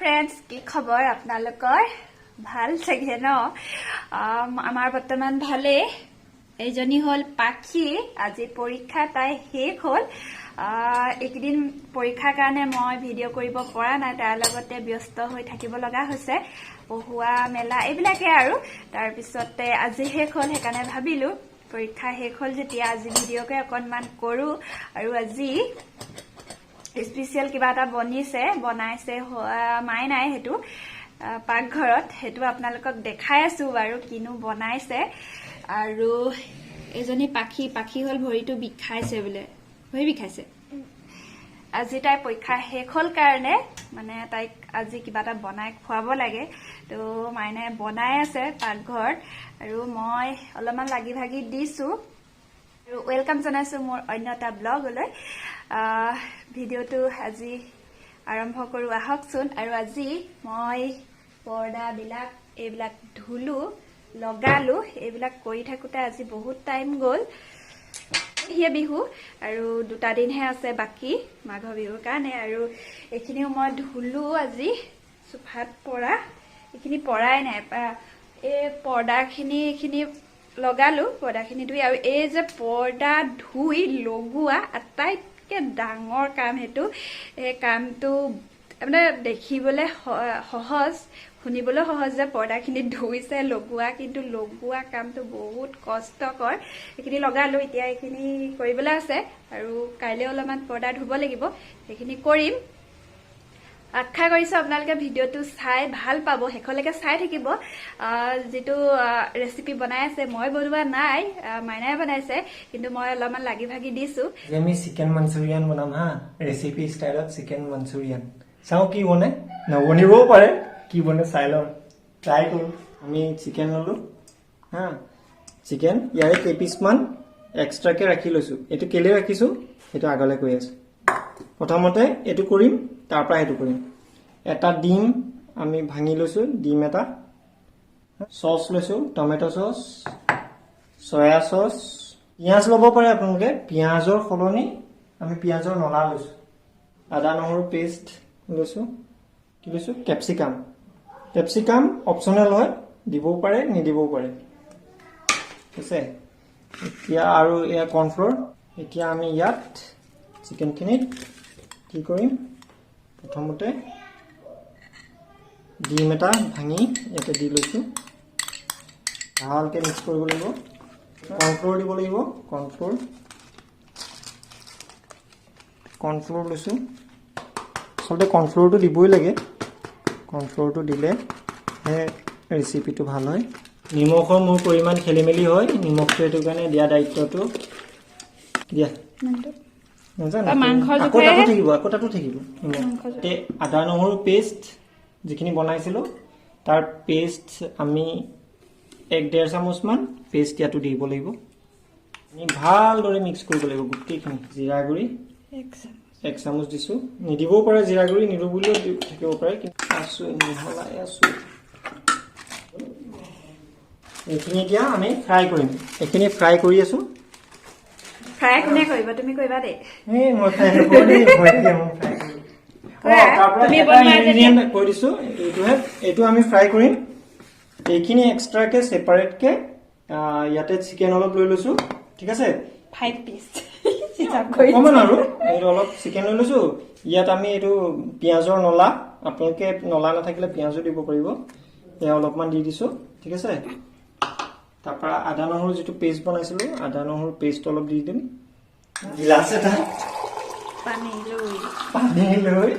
friends की खबर आपनालोकर ভাল চাগে ন আমাৰ বৰ্তমান ভালে এইজনী হল পাখি আজি পৰীক্ষা তাই শেষ হল একদিন পৰীক্ষাৰ কাৰণে মই ভিডিঅ' কৰিব পৰা নাই তাৰ লগতে ব্যস্ত হৈ থাকিব লগা হৈছে পঢ়ুৱা মেলা এইবিলাকে আৰু তাৰ পিছতে আজি শেষ হল সেইকাৰণে ভাবিলো পৰীক্ষা শেষ হল যেতিয়া আজি ভিডিঅ'কে অকনমান কৰো আৰু আজি স্পেশাল কিবা এটা বনাইছে মাই নাই হেতু পাকঘৰত হেতু আপোনালোকক দেখাই আছো বাৰু কিনো বনাইছে আৰু এজনী পাখি হল ভৰিটো বিখাইছে বলে ভৰি বিখাইছে আজি তাই পৰীক্ষা শেষ হল কাৰণে মানে তাইক আজি কিবা এটা বনাই খুৱাব লাগে তো মাইনে বনাই আছে পাকঘৰত আৰু মই অলপমান লাগি ভাগি দিছো আৰু ওয়েলকাম জনাইছো মোৰ অন্য এটা ব্লগলৈ ভিডিঅ'টো আজি আৰম্ভ কৰো আহকচোন আৰু আজি মই পৰ্দা বিলাক এইবিলাক ধুলু লগালো এইবিলাক কৰি থাকোতে আজি বহুত টাইম গল হিয়া বিহু আৰু দুটা দিনহে আছে বাকি মাঘ বিহুৰ কাৰণে আৰু এখিনিও মই ধুলু আজি সুফাত পৰা এখিনি পৰাই নাই এই পৰ্দাখিনি লগালো পৰ্দাখিনি ধুই আৰু এই যে পৰ্দা ধুই লগোৱা আটাইতকৈ ডাঙৰ কাম হেতু এই কামটো মানে দেখিবলৈ সহজ শুনিবলৈ সহজ যে পৰ্দাখিনি ধুইছে লগোৱা কিন্তু লগোৱা কামটো বহুত কষ্টকৰ এখিনি লগালো এতিয়া এখিনি কৰিবলৈ আছে আৰু কাইলৈ অলপমান পৰ্দা ধুব লাগিব সেইখিনি কৰিম আশা কৰিছো আপোনালোকে ভিডিঅ'টো চাই ভাল পাব হেকলৈকে চাই থাকিব যেটো ৰেচিপি বনাই আছে মই বনোৱা নাই মাইনাই বনাইছে কিন্তু মই অলপমান লাগি ভাগি দিছো আমি চিকেন মাঞ্চুৰিয়ান বনাম হা ৰেচিপি ষ্টাইলত চিকেন মাঞ্চুৰিয়ান চাও কি বনে নবনিবও পাৰে কি বনে চাই লম ট্ৰাই কৰো আমি চিকেন ললো হা চিকেন ইয়াৰে কেপিছমান এক্সট্ৰাকে ৰাখি লৈছো এটো কেলে ৰাখিছো এটো আগলে কৈ আছো প্ৰথমতে এটো কৰিম তাৰ পৰা এটো কৰিম এটা ডিম আমি ভাঙি লৈছো ডিম এটা সস লৈছো টমেটো সস সয়া সস পিয়াজ লব পাৰে আপোনালোকে পিয়াজৰ খলনি আমি পিয়াজৰ নলা লৈছো আদা নহৰু পেষ্ট লৈছো কি লৈছো ক্যাপসিকাম অপচনেল হয় দিবও পাৰে নিদিবও পাৰে আছে এতিয়া আৰু এয়া কৰ্নফ্লোৰ এতিয়া আমি ইয়াত চিকেনখিনিত কি কৰিম প্ৰথমতে ডিম এটা ভাঙি ইয়াতে দি লৈছো ভালকে মিক্স কৰিব লাগিব কৰ্নফ্লোৰ দিব লাগিব কৰ্নফ্লোৰ লৈছো আচলতে কৰ্নফ্লোৰটো দিবই লাগে কৰ্নফ্লোৰটো দিলে হে ৰেচিপিটো ভাল হয় নিমখৰ মোৰ পৰিমাণ খেলিমেলি হয় নিমখটো এটো কাৰণে দিয়া দায়িত্বটো দিয়া আকটাটো থাকিব তে আদা নহৰু পেষ্ট যিখিনি বনাইছিলো তাৰ পেষ্ট আমি 1.5 চামুচ মান পেষ্ট ইয়াতো দিব লাগিব আমি ভালদৰে মিক্স কৰিব লাগিব গুটিখিনি জিৰা গুৰি 1 চামুচ দিছো নিদিবও পাৰে জিৰা গুৰি নিদিবলেও থাকিব পাৰে কিন্তু আছো নিহলাই আছো এইখিনি এতিয়া আমি ফ্ৰাই কৰিম এইখিনি ফ্ৰাই কৰি আছো ফ্ৰাই কোনে কৰিব তুমি কৰিবা দে মই ফ্ৰাই নকৰো দেই মই ফ্ৰাই কৰিম তুমি বনাই ইনগ্ৰেডিয়েন্ট কৈ দিছো এইটো আমি ফ্ৰাই কৰিম এইখিনি এক্সট্ৰাকে সেপাৰেটকে ইয়াতে চিকেন অলপ লৈ লৈছো ঠিক আছে 5 পিস কমন আৰু এই অলপ চিকেন লৈ লৈছো ইয়াত আমি এটো পিয়াজৰ নলা আপোনালোকে নলা নাথাকিলে পিয়াজো দিব পাৰিব এয়া অলপমান দি দিছো ঠিক আছে তাৰপৰা আদা নহৰু যেটো পেষ্ট বনাইছিলো আদা নহৰু পেষ্ট অলপ দি দিম গিলাস এটা পানী লৈ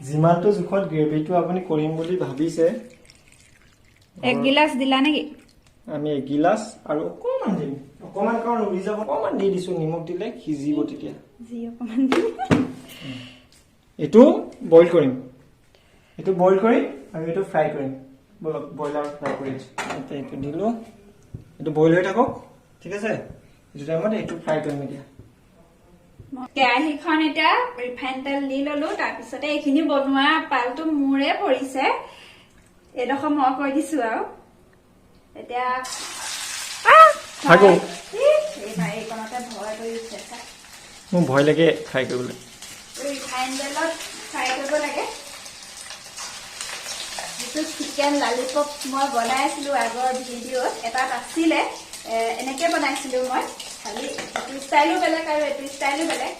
জিমাটো জুখত গ্ৰেভিটো আপুনি কৰিম বুলি ভাবিছে 1 গিলাস দিলা নেকি আমি 1 গিলাস আৰু অকমান দিম অকমান কাৰণ উৰি যাব অকমান দি দিছো নিমখ দিলে খিজিব তেতিয়া অকমান এটো বইল কৰিম আৰু এটো ফ্ৰাই কৰিম বইলাৰ ফ্ৰাই কৰিম এটো দিলো এটো বইল হৈ থাকক ঠিক আছে এটো টাইমত এটো ফ্ৰাই কৰিম এতিয়া কেৰাহীখন এটা ৰিফাইন তেল দি ললো তাৰ পিছতে এইখিনি বনোৱা পালটো মুৰে পৰিছে এডখ মই কৈ দিছো আৰু এতিয়া থাকো এই ভাই কোনতে ভয় কৰি উঠছে মোৰ ভয় লাগে ফ্ৰাই কৰিবলৈ ৰিফাইন তেলত ফ্ৰাই কৰিব লাগে এইটো চিকেন লালিপপ মই বনাইছিলো আগৰ ভিডিঅ'ত এটাত আছিলে এনেকে বনাইছিলো মই খালি এইটো ষ্টাইলো বেলেগ আৰু এইটো ষ্টাইলো বেলেগ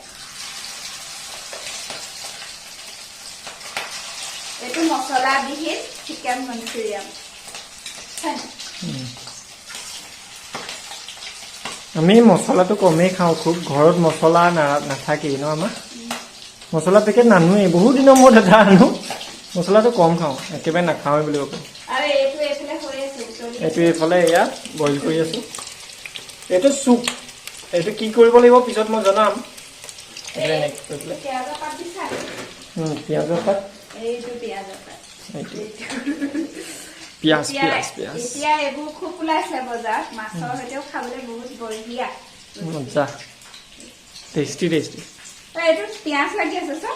এইটো মছলা বিহীন চিকেন মঞ্চুৰিয়ান আমি মছলাটো কমেই খাওঁ খুব ঘৰত মছলা নাথাকেই ন আমাৰ মছলা পেকেট নানোৱেই বহুত দিনৰ মূৰত এটা আনো মছলাটো কম খাওঁ একেবাৰে নাখাওঁৱে বুলিব পাৰোঁ এইটো এইফালে এয়া বইল কৰি আছোঁ এইটো চুপ এইটো কি কৰিব লাগিব পিছত মই জনাম পিঁয়াজৰ পাত পিঁয়াজ এতিয়া এইবোৰ খুব ওলাইছে বজাৰত মাছৰ সৈতেও খাবলৈ বহুত বঢ়িয়া মজা টেষ্টি টেষ্টি এইটো পিঁয়াজ লাগি আছে চা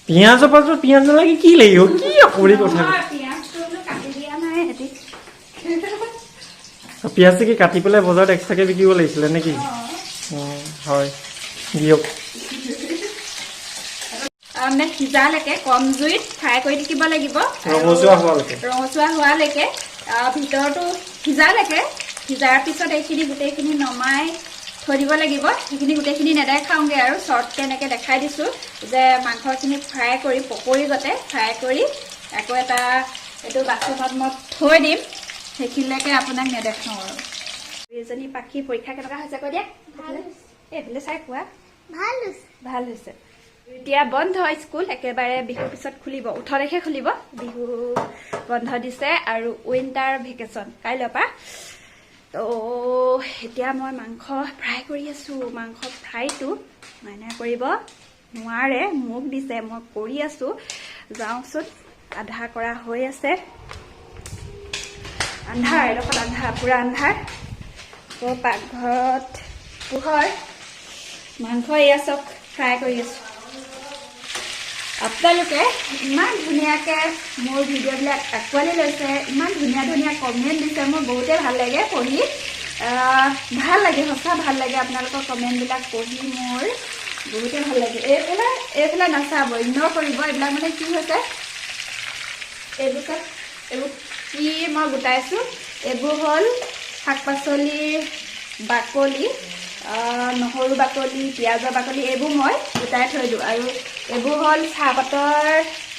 পিঁয়াজৰ পাছত পিঁয়াজ নালাগে কি লাগিব কি অকৰি কথা পিঁয়াজটো কাটি দিয়া নাই সিহঁতি পিঁয়াজটো কি কাটি পেলাই বজাৰত এক্সট্ৰাকে বিকিব লাগিছিলে নেকি হয় দিয়ক সিজালৈকে কম জুইত ফ্ৰাই কৰি থাকিব লাগিব ৰঙচুৱা হোৱালৈকে ভিতৰটো সিজালৈকে সিজাৰ পিছত এইখিনি গোটেইখিনি নমাই থৈ দিব লাগিব সেইখিনি গোটেইখিনি নেদেখাওঁগৈ আৰু শ্বৰ্টকৈ এনেকৈ দেখাই দিছোঁ যে মাংসখিনি ফ্ৰাই কৰি পকৰি গতে ফ্ৰাই কৰি আকৌ এটা এইটো বাচনত মই থৈ দিম সেইখিনিলৈকে আপোনাক নেদেখাওঁ আৰু এজনী পাখি পৰীক্ষা কেনেকুৱা হৈছে কৈ দিয়া এইফালে চাই কোৱা ভাল হৈছে এতিয়া বন্ধ স্কুল একেবাৰে বিহুৰ পিছত খুলিব 18 তাৰিখে খুলিব বিহু বন্ধ দিছে আৰু উইণ্টাৰ ভেকেশ্যন কাইলৈৰ পৰা তো এতিয়া মই মাংস ফ্ৰাই কৰি আছোঁ মাংস ফ্ৰাইটো মাইনাই কৰিব নোৱাৰে মোক দিছে মই কৰি আছোঁ যাওঁচোন আধা কৰা হৈ আছে আন্ধাৰ এডোখৰত আন্ধাৰ পূৰা আন্ধাৰ আকৌ পাকঘৰত পোহৰ মাংস এয়া চব ফ্ৰাই কৰি আছোঁ আপোনালোকে ইমান ধুনীয়াকৈ মোৰ ভিডিঅ'বিলাক আঁকোৱালি লৈছে ইমান ধুনীয়া ধুনীয়া কমেণ্ট দিছে মোৰ বহুতেই ভাল লাগে পঢ়ি ভাল লাগে সঁচা ভাল লাগে আপোনালোকৰ কমেণ্টবিলাক পঢ়ি মোৰ বহুতেই ভাল লাগে এইফালে নাচাব ইগন'ৰ কৰিব এইবিলাক মানে কি হৈছে এইবোৰ কি মই গোটাইছোঁ এইবোৰ হ'ল শাক পাচলিৰ বাকলি নহৰু বাকলি পিঁয়াজৰ বাকলি এইবোৰ মই গোটাই থৈ দিওঁ আৰু এইবোৰ হ'ল চাহপাতৰ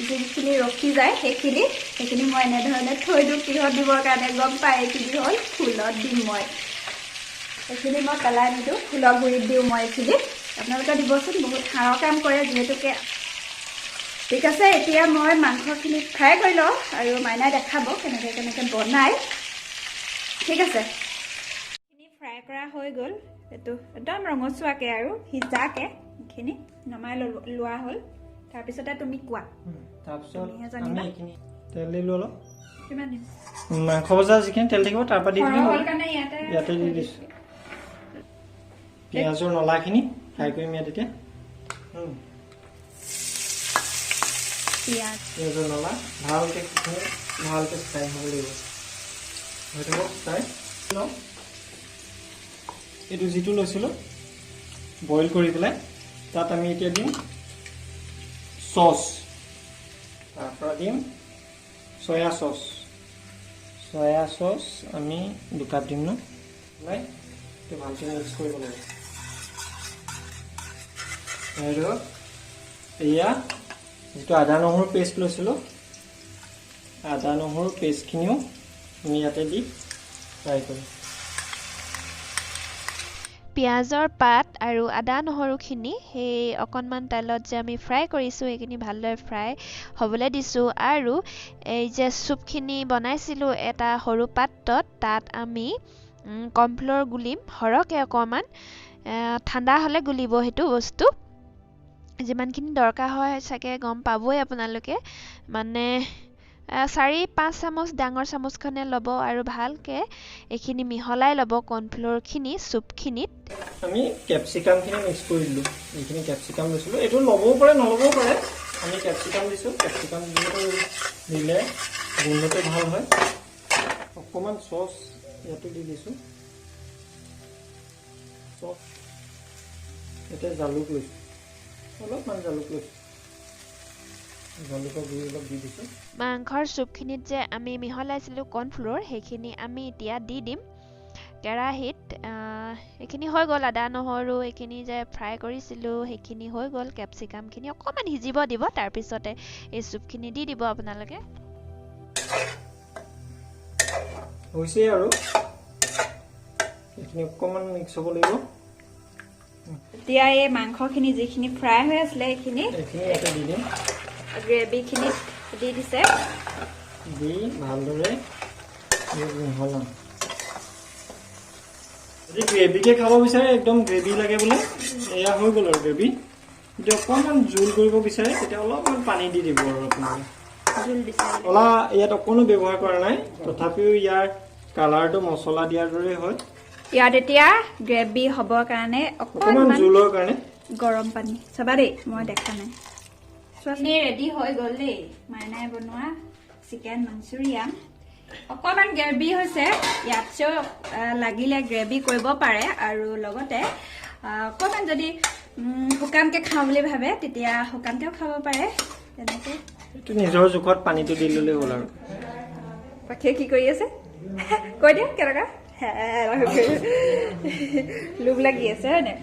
যোনখিনি ৰখি যায় সেইখিনি মই এনেধৰণে থৈ দিওঁ কিহত দিবৰ কাৰণে গম পায় এইখিনি হ'ল ফুলত দিম মই এইখিনি মই পেলাই নিদিওঁ ফুলৰ গুৰিত দিওঁ মই এইখিনি আপোনালোকে দিবচোন বহুত সাৰৰ কাম কৰে যিহেতুকে ঠিক আছে এতিয়া মই মাংসখিনি ফ্ৰাই কৰি লওঁ আৰু মাইনাই দেখাব কেনেকৈ বনায় ঠিক আছে ফ্ৰাই কৰা হৈ গ'ল এইটো একদম ৰঙচুৱাকৈ আৰু সিজাকৈ এইখিনি নমাই লোৱা হ'ল তাৰপিছতে তুমি কোৱা তাৰপিছত আমি এইখিনি তেল দিলোঁ অলপ কিমান দিম মাংস ভজা যিখিনি তেল থাকিব তাৰপৰা দি দিলোঁ ইয়াতে দি দিছোঁ পিঁয়াজৰ নলাখিনি ফ্ৰাই কৰিম ইয়াত এতিয়া পিঁয়াজৰ নলা ভালকৈ ফ্ৰাই হ'ব লাগিব হৈ থাকক ফ্ৰাই লওঁ এইটো যিটো লৈছিলোঁ বইল কৰি পেলাই তাত আমি এতিয়া দিম চচ তাৰপৰা দিম চয়া চচ আমি 2 কাপ দিম ন এইটো ভালকৈ মিক্স কৰিব লাগিব আৰু এয়া যিটো আদা নহৰু পেষ্ট লৈছিলোঁ আদা নহৰু পেষ্টখিনিও আমি ইয়াতে দি ফ্ৰাই কৰিম পিঁয়াজৰ পাত আৰু আদা নহৰুখিনি সেই অকণমান তেলত যে আমি ফ্ৰাই কৰিছোঁ সেইখিনি ভালদৰে ফ্ৰাই হ'বলৈ দিছোঁ আৰু এই যে চুপখিনি বনাইছিলোঁ এটা সৰু পাত্ৰত তাত আমি কৰ্ণফ্ল'ৰ গুলিম সৰহকৈ অকণমান ঠাণ্ডা হ'লে গুলিব সেইটো বস্তু যিমানখিনি দৰকাৰ হয় চাগে গম পাবই আপোনালোকে মানে 4-5 চামুচ ডাঙৰ চামুচখনে ল'ব আৰু ভালকৈ এইখিনি মিহলাই ল'ব কৰ্ণফ্ল'ৰখিনি চুপখিনিত আমি কেপচিকামখিনি মিক্স কৰি দিলোঁ এইখিনি কেপচিকাম লৈছিলোঁ এইটো ল'বও পাৰে নল'বও পাৰে আমি কেপচিকাম দিছোঁ কেপচিকাম দিলে গোন্ধটো ভাল হয় অকণমান চচ ইয়াতে দি দিছোঁ চচ ইয়াতে জালুক লৈছোঁ অলপমান জালুক লৈছোঁ 1 টেবুল স্পুন 1 টেবুল স্পুন জালুক 1 টেবুল স্পুন আদা নহৰু পেষ্ট 1 টেবুল স্পুন আদা নহৰু পেষ্ট 1 টেবুল স্পুন জলকীয়া গুড়ি অলপ দি দিছোঁ মাংসৰ চুপখিনিত যে আমি মিহলাইছিলোঁ কৰ্ণফ্ল'ৰ সেইখিনি আমি এতিয়া দি দিম কেৰাহীত এইখিনি হৈ গ'ল আদা নহৰু এইখিনি যে ফ্ৰাই কৰিছিলোঁ সেইখিনি হৈ গ'ল কেপচিকামখিনি অকণমান সিজিব দিব তাৰপিছতে এই চুপখিনি দি দিব আপোনালোকে হৈছে আৰু এইখিনি অকণমান মিক্স হ'ব লাগিব এতিয়া এই মাংসখিনি যিখিনি ফ্ৰাই হৈ আছিলে সেইখিনি ইয়াতে দি দিম গ্ৰেভিখিনিত দি দিছে দি ভালদৰে মিহলাম যদি গ্ৰেভিকে খাব বিচাৰে একদম গ্ৰেভি লাগে বোলে এয়া হৈ গ'ল আৰু গ্ৰেভি যদি অকণমান জোল কৰিব বিচাৰে তেতিয়া অলপমান পানী দি দিব আৰু আপোনালোকে জোল বিচাৰি মছলা ইয়াত অকণো ব্যৱহাৰ কৰা নাই তথাপিও ইয়াৰ কালাৰটো মছলা দিয়াৰ দৰে হয় ইয়াত এতিয়া গ্ৰেভি হ'বৰ কাৰণে অকণমান অকণমান জোলৰ কাৰণে গৰম পানী চাবা দেই মই দেখা নাই চোৱাচোন ৰেডি হৈ গ'ল দেই মাইনাই বনোৱা চিকেন মঞ্চুৰিয়ান অকণমান গ্ৰেভি হৈছে ইয়াতছেও লাগিলে গ্ৰেভি কৰিব পাৰে আৰু লগতে অকণমান যদি শুকানকৈ খাওঁ বুলি ভাবে তেতিয়া শুকানকৈও খাব পাৰে তেনেকৈ এইটো নিজৰ জোখত পানীটো দি ল'লেই হ'ল আৰু পাখিয়ে কি কৰি আছে কৈ দিয়া কেনেকুৱা লোভ লাগি আছে হয়নে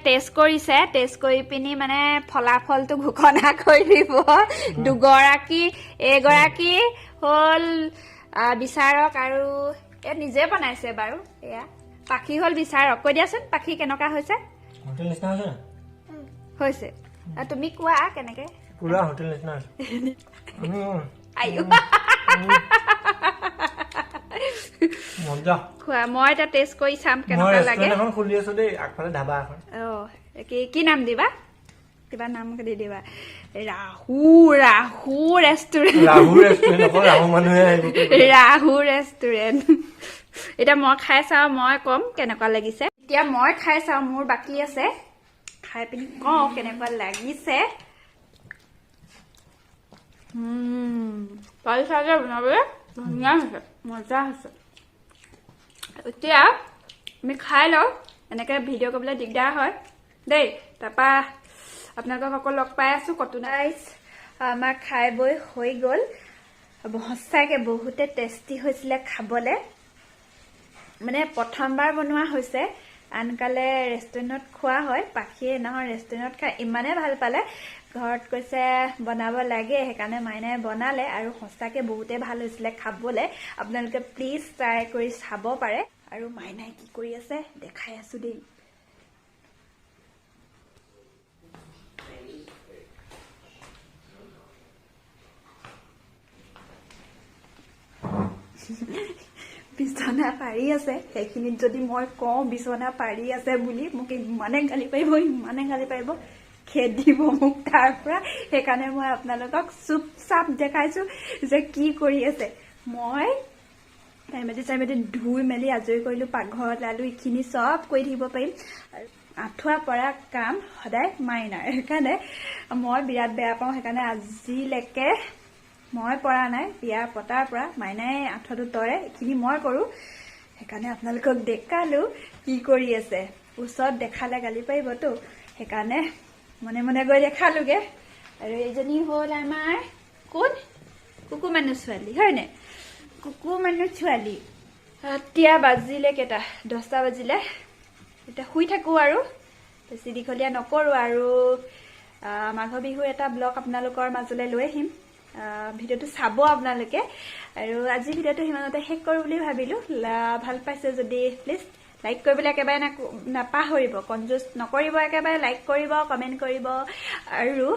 টেষ্ট কৰিছে টেষ্ট কৰি পিনি মানে ফলাফলটো ঘোষণা কৰি দিব এগৰাকী হ'ল বিচাৰক আৰু নিজে বনাইছে বাৰু এয়া পাখি হ'ল বিচাৰক কৈ দিয়াচোন পাখি কেনেকুৱা হৈছে হোটেল নিচিনা হৈছে হৈছে তুমি কোৱা কেনেকে পুৰা হোটেল নিচিনা হৈছে আয়ো মজা খোৱা মই এটা টেষ্ট কৰি চাম কেনেকুৱা লাগে এখন খুলি আছো দেই আগফালে ধাবা এখন কি নাম দিবা কিবা নাম দি দিবা ৰাহু ৰেষ্টুৰেণ্ট ৰাহু ৰেষ্টুৰেণ্ট এতিয়া মই খাই চাওঁ মই কম কেনেকুৱা লাগিছে এতিয়া মই খাই চাওঁ মোৰ বাকী আছে খাই পিনি কওঁ কেনেকুৱা লাগিছে পাৰিছা যে বনাবলৈ ধুনীয়া হৈছে মজা হৈছে এতিয়া আমি খাই লওঁ এনেকৈ ভিডিঅ' কৰিবলৈ দিগদাৰ হয় দেই তাৰপৰা আপোনালোকক আকৌ লগ পাই আছোঁ কটুনাইজ আমাৰ খাই বৈ হৈ গ'ল সঁচাকৈ বহুতে টেষ্টি হৈছিলে খাবলৈ মানে প্ৰথমবাৰ বনোৱা হৈছে আনকালে ৰেষ্টুৰেণ্টত খোৱা হয় পাখিয়ে নহয় ৰেষ্টুৰেণ্টত খাই ইমানেই ভাল পালে ঘৰত কৈছে বনাব লাগে সেইকাৰণে মাইনাই বনালে আৰু সঁচাকৈ বহুতে ভাল হৈছিলে খাবলৈ আপোনালোকে প্লিজ ট্ৰাই কৰি চাব পাৰে আৰু মাইনাই কি কৰি আছে দেখাই আছোঁ দেই বিছনা পাৰি আছে সেইখিনিত যদি মই কওঁ বিছনা পাৰি আছে বুলি মোক ইমানে গালি পাৰিব খেদিব মোক তাৰ পৰা সেইকাৰণে মই আপোনালোকক চুপচাপ দেখাইছোঁ যে কি কৰি আছে মই টাইমতে ধুই মেলি আজৰি কৰিলোঁ পাকঘৰত লালো এইখিনি চব কৰি থাকিব পাৰিম আৰু আঁঠুৱা পৰা কাম সদায় মাইনাৰ সেইকাৰণে মই বিৰাট বেয়া পাওঁ সেইকাৰণে আজিলৈকে মই পৰা নাই বিয়া পতাৰ পৰা মাইনাই আঁঠুৱাটো তৰে এইখিনি মই কৰোঁ সেইকাৰণে আপোনালোকক দেখালোঁ কি কৰি আছে ওচৰত দেখালে গালি পাৰিবতো সেইকাৰণে মনে মনে গৈ দেখালোগে আৰু এইজনী হ'ল আমাৰ কোন কুকু মানুহ ছোৱালী হয়নে কুকু মানুহ ছোৱালী এতিয়া বাজিলে কেইটা 10টা বাজিলে এতিয়া শুই থাকোঁ আৰু বেছি দীঘলীয়া নকৰোঁ আৰু মাঘৰ বিহুৰ এটা ব্লগ আপোনালোকৰ মাজলৈ লৈ আহিম ভিডিঅ'টো চাব আপোনালোকে আৰু আজি ভিডিঅ'টো সিমানতে শেষ কৰোঁ বুলি ভাবিলোঁ ভাল পাইছে যদি প্লিজ লাইক কৰিবলৈ একেবাৰে নাপাহৰিব কনজুচ নকৰিব একেবাৰে লাইক কৰিব কমেণ্ট কৰিব আৰু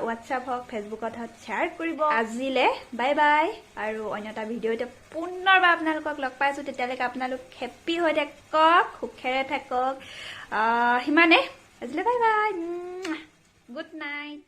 হোৱাটছআপ হওক ফেচবুকত হওক শ্বেয়াৰ কৰিব আজিলে বাই বাই আৰু অন্য এটা ভিডিঅ'তে পুনৰবাৰ আপোনালোকক লগ পাইছোঁ তেতিয়ালৈকে আপোনালোক হেপ্পী হৈ থাকক সুখেৰে থাকক সিমানে আজিলে বাই বাই গুড নাইট